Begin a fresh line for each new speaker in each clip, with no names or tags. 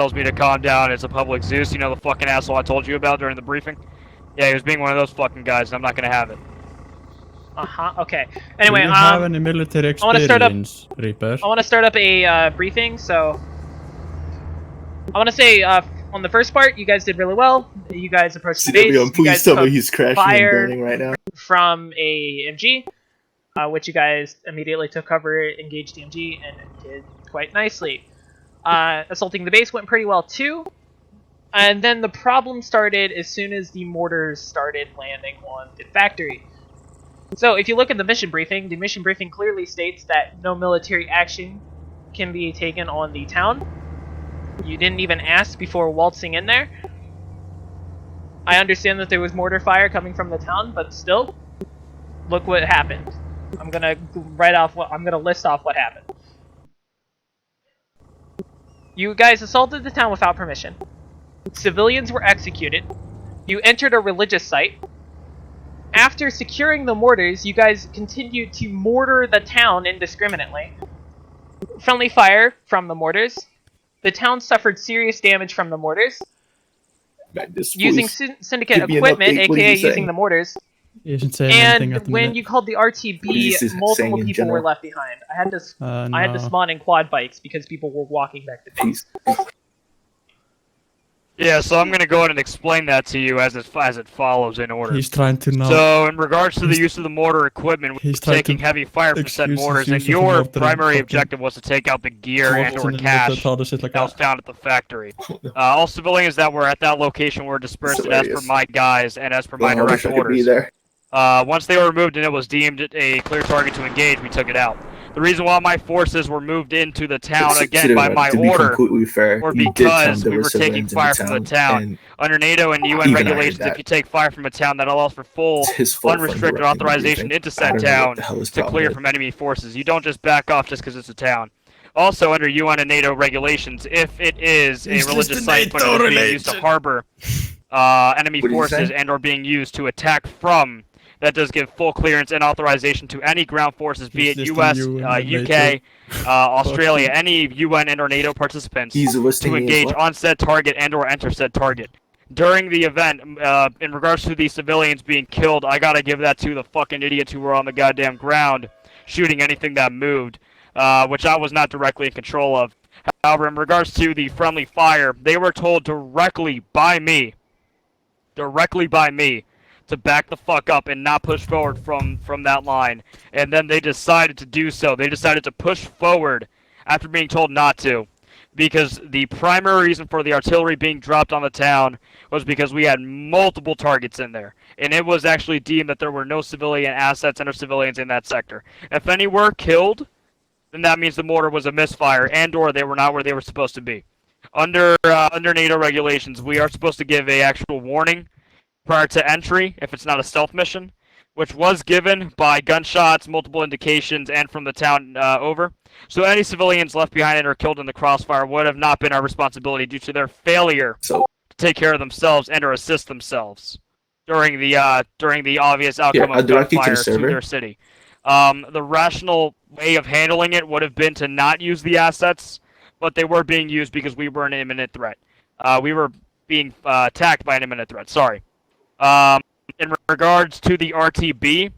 tells me to calm down. It's a public Zeus. You know the fucking asshole I told you about during the briefing? Yeah, he was being one of those fucking guys, and I'm not gonna have it.
Okay. Anyway,
Do you have any military experience, Reaper?
I want to start up a briefing, so I want to say on the first part, you guys did really well. You guys approached the base.
Please tell me he's crashing and burning right now.
From a MG, which you guys immediately took cover, engaged the MG, and did quite nicely. Assaulting the base went pretty well too. And then the problem started as soon as the mortars started landing on the factory. So if you look at the mission briefing clearly states that no military action can be taken on the town. You didn't even ask before waltzing in there. I understand that there was mortar fire coming from the town, but still, look what happened. I'm gonna list off what happened. You guys assaulted the town without permission. Civilians were executed. You entered a religious site. After securing the mortars, you guys continued to mortar the town indiscriminately. Friendly fire from the mortars. The town suffered serious damage from the mortars. Using syndicate equipment, aka using the mortars. And when you called the RTB, multiple people were left behind. I had to spawn in quad bikes because people were walking back to base.
Yeah, so I'm going to go ahead and explain that to you as it follows in order.
He's trying to know.
So, in regards to the use of the mortar equipment, we're taking heavy fire from said mortars, and your primary objective was to take out the gear and/or cash that was found at the factory. All civilians that were at that location were dispersed as per my guys and as per my direct orders. Once they were removed and it was deemed a clear target to engage, we took it out. The reason why my forces were moved into the town, again, by my order, or because we were taking fire from the town. Under NATO and UN regulations, if you take fire from a town, that allows for full, unrestricted authorization into said town to clear from enemy forces. You don't just back off just because it's a town. Also, under UN and NATO regulations, if it is a religious site but it is being used to harbor enemy forces and or being used to attack from, that does give full clearance and authorization to any ground forces, be it US, UK, Australia, any UN and or NATO participants, to engage on said target and or enter said target. During the event, in regards to the civilians being killed, I gotta give that to the fucking idiots who were on the goddamn ground, shooting anything that moved, which I was not directly in control of. However, in regards to the friendly fire, they were told directly by me, to back the fuck up and not push forward from that line. And then they decided to do so. They decided to push forward after being told not to. Because the primary reason for the artillery being dropped on the town was because we had multiple targets in there. And it was actually deemed that there were no civilian assets and or civilians in that sector. If any were killed, then that means the mortar was a misfire and or they were not where they were supposed to be. Under NATO regulations, we are supposed to give a actual warning prior to entry, if it's not a stealth mission, which was given by gunshots, multiple indications, and from the town over. So any civilians left behind and or killed in the crossfire would have not been our responsibility due to their failure to take care of themselves and or assist themselves during the obvious outcome of gunfire to their city. The rational way of handling it would have been to not use the assets, but they were being used because we were an imminent threat. We were being attacked by an imminent threat, sorry. In regards to the RTB,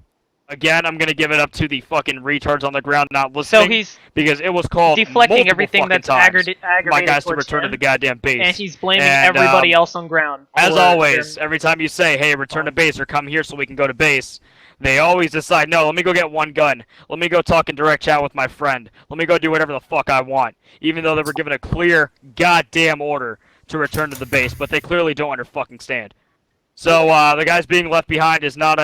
again, I'm gonna give it up to the fucking retards on the ground not listening.
So he's
because it was called
deflecting everything that's aggravated
my guys to return to the goddamn base.
And he's blaming everybody else on ground.
As always, every time you say, hey, return to base or come here so we can go to base, they always decide, no, let me go get one gun. Let me go talk in direct chat with my friend. Let me go do whatever the fuck I want. Even though they were given a clear goddamn order to return to the base, but they clearly don't understand. So the guys being left behind is not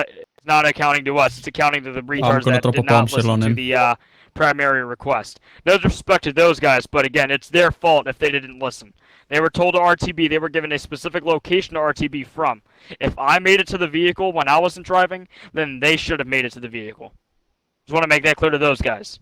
accounting to us. It's accounting to the retards that did not listen to the primary request. No disrespect to those guys, but again, it's their fault if they didn't listen. They were told to RTB. They were given a specific location to RTB from. If I made it to the vehicle when I wasn't driving, then they should have made it to the vehicle. Just want to make that clear to those guys.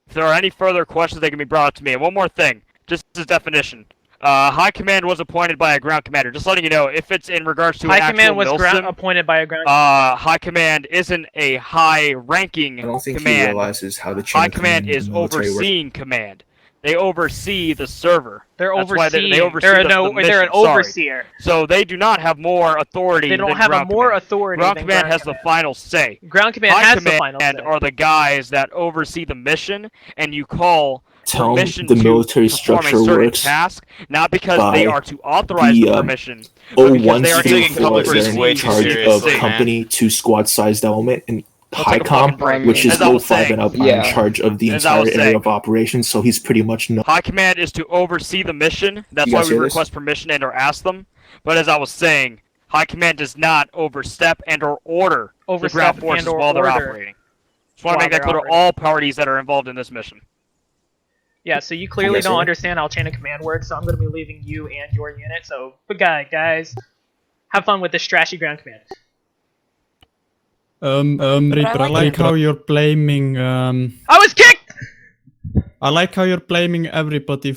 If there are any further questions, they can be brought up to me. And one more thing, just as definition. High Command was appointed by a ground commander. Just letting you know, if it's in regards to
High Command was appointed by a ground
High Command isn't a high-ranking command.
I don't think he realizes how the chain
High Command is overseeing command. They oversee the server.
They're
That's why
overseeing.
they oversee
They're
the mission.
they're an
Sorry.
overseer.
So they do not have more authority.
They don't
than
have
Ground
more
Command.
authority.
Ground
than
Command
Ground
has
Command.
the final say.
Ground Command
High
has
Command
the final say.
are the guys that oversee the mission, and you call
Tell
permission
the
to
military
perform a
structure
certain
works
task, not because they
by
are to authorize the permission, but because
O1
they are
Sphere
to
4 is
oversee
in
way too
charge
serious,
of
man.
company 2 squad sized element, and
I'll take a fucking break.
HICOM, which is
As I was
O5
saying,
and up, are
Yeah.
in charge of the
As I was
entire area
saying.
of operations, so he's pretty much no.
High Command is to oversee the mission. That's
You
why
guys
we
hear this?
request permission and or ask them. But as I was saying, High Command does not overstep and or order the
Overstep
ground forces
and/or
while they're
order
operating. Just want to
while
make that
they're
clear to all parties that are involved in this mission.
Yeah, so you clearly
Yes,
don't
sir.
understand how chain of command works, so I'm going to be leaving you and your unit. So, but guys, have fun with this trashy ground command.
Reaper, I like how you're blaming,
I was kicked!
I like how you're blaming everybody